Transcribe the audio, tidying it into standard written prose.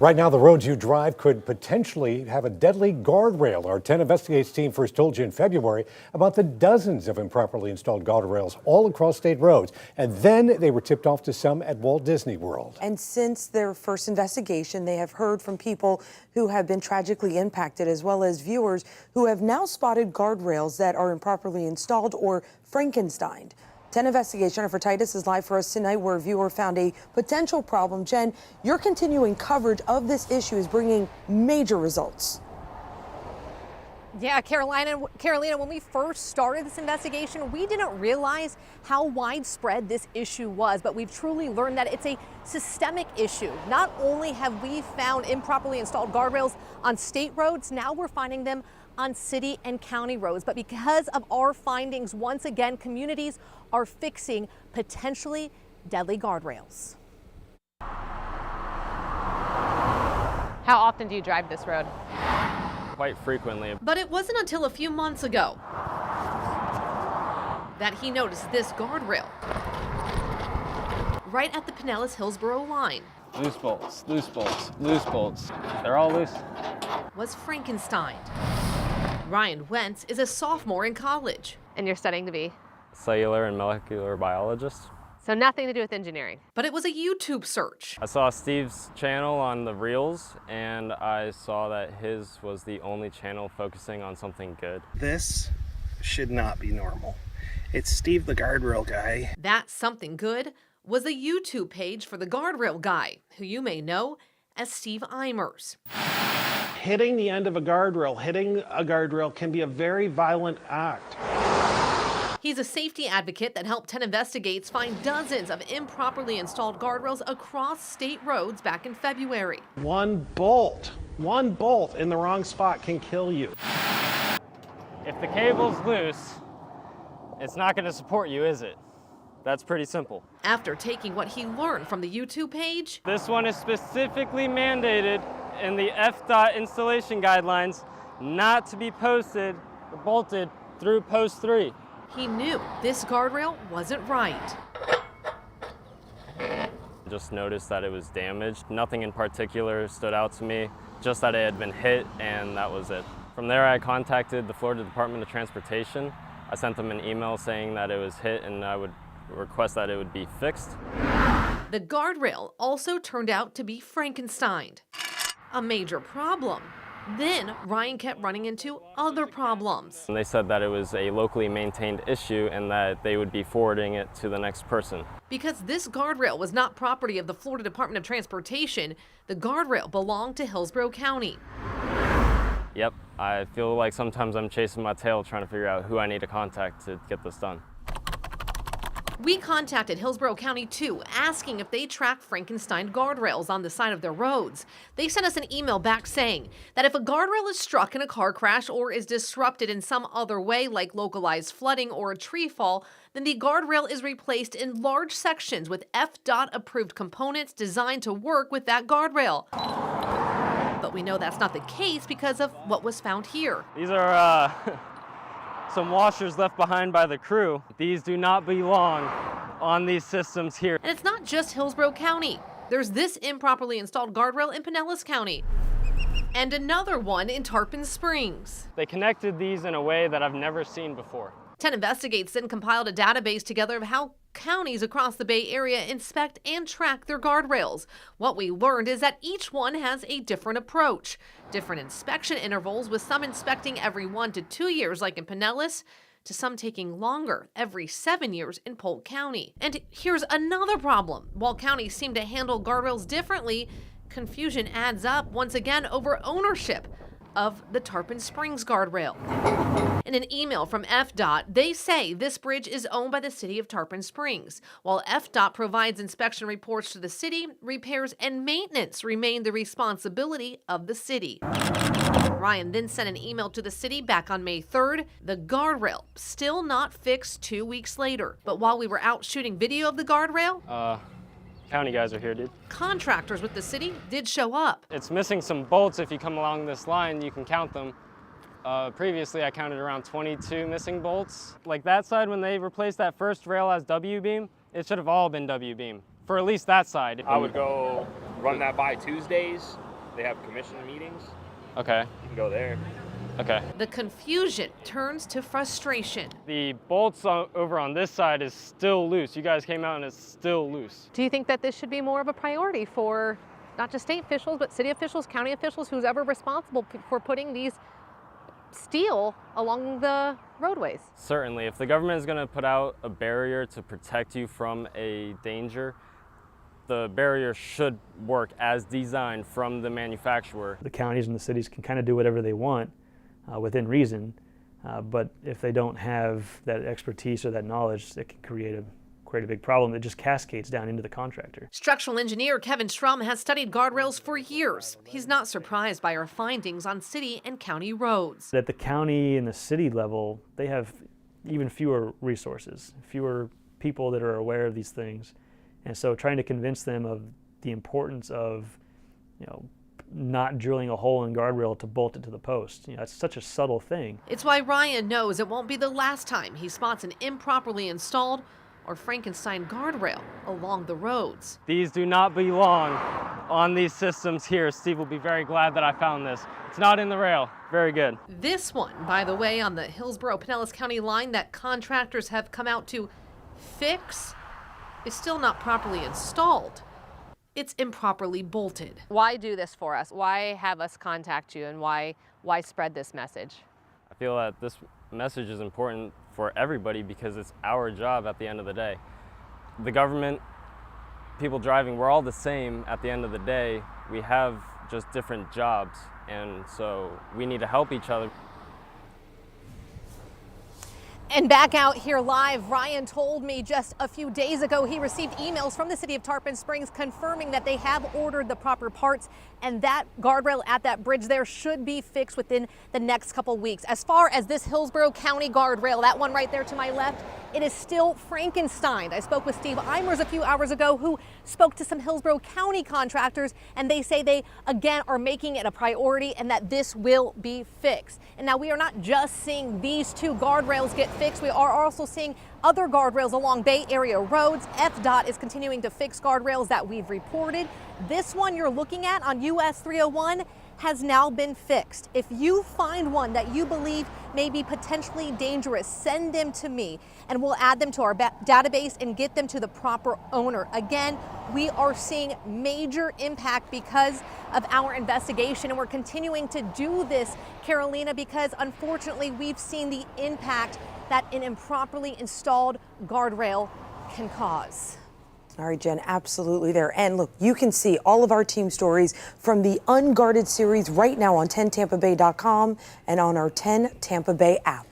Right now, the roads you drive could potentially have a deadly guardrail. Our 10 Investigates team first told you in February about the dozens of improperly installed guardrails all across state roads. And then they were tipped off to some at Walt Disney World. And since their first investigation, they have heard from people who have been tragically impacted, as well as viewers who have now spotted guardrails that are improperly installed or Frankensteined. 10 Investigates Jennifer Titus is live for us tonight, where a viewer found a potential problem. Jen, your continuing coverage of this issue is bringing major results. Yeah, Carolina, when we first started this investigation, we didn't realize how widespread this issue was, but we've truly learned that it's a systemic issue. Not only have we found improperly installed guardrails on state roads, now we're finding them on city and county roads. But because of our findings, once again, communities are fixing potentially deadly guardrails. How often do you drive this road? Quite frequently. But it wasn't until a few months ago that he noticed this guardrail right at the Pinellas-Hillsborough line. Loose bolts, loose bolts, loose bolts. They're all loose. Was Frankenstein. Ryan Wentz is a sophomore in college. And you're studying to be? Cellular and molecular biologist. So nothing to do with engineering. But it was a YouTube search. I saw Steve's channel on the Reels, and I saw that his was the only channel focusing on something good. This should not be normal. It's Steve the Guardrail Guy. That something good was a YouTube page for the Guardrail Guy, who you may know as Steve Eimers. Hitting the end of a guardrail can be a very violent act. He's a safety advocate that helped 10 Investigates find dozens of improperly installed guardrails across state roads back in February. One bolt in the wrong spot can kill you. If the cable's loose, it's not going to support you, is it? That's pretty simple. After taking what he learned from the YouTube page, this one is specifically mandated in the FDOT installation guidelines not to be posted or bolted through post 3. He knew this guardrail wasn't right. Just noticed that it was damaged. Nothing in particular stood out to me, just that it had been hit, and that was it. From there, I contacted the Florida Department of Transportation. I sent them an email saying that it was hit and I would request that it would be fixed. The guardrail also turned out to be Frankensteined, a major problem. Then Ryan kept running into other problems. And they said that it was a locally maintained issue and that they would be forwarding it to the next person. Because this guardrail was not property of the Florida Department of Transportation, the guardrail belonged to Hillsborough County. Yep, I feel like sometimes I'm chasing my tail trying to figure out who I need to contact to get this done. We contacted Hillsborough County too, asking if they track Frankenstein guardrails on the side of their roads. They sent us an email back saying that if a guardrail is struck in a car crash or is disrupted in some other way, like localized flooding or a tree fall, then the guardrail is replaced in large sections with FDOT approved components designed to work with that guardrail. But we know that's not the case because of what was found here. These are some washers left behind by the crew. These do not belong on these systems here. And it's not just Hillsborough County. There's this improperly installed guardrail in Pinellas County and another one in Tarpon Springs. They connected these in a way that I've never seen before. 10 Investigates then compiled a database together of how counties across the Bay Area inspect and track their guardrails. What we learned is that each one has a different approach. Different inspection intervals, with some inspecting every 1 to 2 years like in Pinellas, to some taking longer, every 7 years in Polk County. And here's another problem. While counties seem to handle guardrails differently, confusion adds up once again over ownership of the Tarpon Springs guardrail. In an email from FDOT, they say this bridge is owned by the city of Tarpon Springs. While FDOT provides inspection reports to the city, repairs and maintenance remain the responsibility of the city. Ryan then sent an email to the city back on May 3rd. The guardrail still not fixed 2 weeks later. But while we were out shooting video of the guardrail, County guys are here, dude. Contractors with the city did show up. It's missing some bolts. If you come along this line, you can count them. Previously, I counted around 22 missing bolts. Like that side, when they replaced that first rail as W-beam, it should have all been W-beam, for at least that side. I would go run that by Tuesdays, They have commission meetings. Okay. You can go there. Okay. The confusion turns to frustration. The bolts over on this side is still loose. You guys came out and it's still loose. Do you think that this should be more of a priority for not just state officials, but city officials, county officials, who's ever responsible for putting these steel along the roadways? Certainly, if the government is going to put out a barrier to protect you from a danger, the barrier should work as designed from the manufacturer. The counties and the cities can kind of do whatever they want within reason, but if they don't have that expertise or that knowledge, it can create a big problem that just cascades down into the contractor. Structural engineer Kevin Strum has studied guardrails for years. He's not surprised by our findings on city and county roads. At the county and the city level, they have even fewer resources, fewer people that are aware of these things. And so trying to convince them of the importance of, not drilling a hole in guardrail to bolt it to the post. It's such a subtle thing. It's why Ryan knows it won't be the last time he spots an improperly installed or Frankenstein guardrail along the roads. These do not belong on these systems here. Steve will be very glad that I found this. It's not in the rail. Very good. This one, by the way, on the Hillsborough-Pinellas County line that contractors have come out to fix, is still not properly installed. It's improperly bolted. Why do this for us? Why have us contact you, and why spread this message? I feel that this message is important for everybody because it's our job at the end of the day. The government, people driving, we're all the same at the end of the day. We have just different jobs, and so we need to help each other. And back out here live, Ryan told me just a few days ago he received emails from the city of Tarpon Springs confirming that they have ordered the proper parts, and that guardrail at that bridge there should be fixed within the next couple weeks. As far as this Hillsborough County guardrail, that one right there to my left, it is still Frankenstein. I spoke with Steve Eimers a few hours ago, who spoke to some Hillsborough County contractors, and they say they again are making it a priority and that this will be fixed. And now we are not just seeing these two guardrails get fixed, we are also seeing other guardrails along Bay Area roads. FDOT is continuing to fix guardrails that we've reported. This one you're looking at on US 301 has now been fixed. If you find one that you believe may be potentially dangerous, send them to me and we'll add them to our database and get them to the proper owner. Again, we are seeing major impact because of our investigation, and we're continuing to do this, Carolina, because unfortunately we've seen the impact that an improperly installed guardrail can cause. All right, Jen, absolutely there. And look, you can see all of our team stories from the Unguarded series right now on 10tampabay.com and on our 10 Tampa Bay app.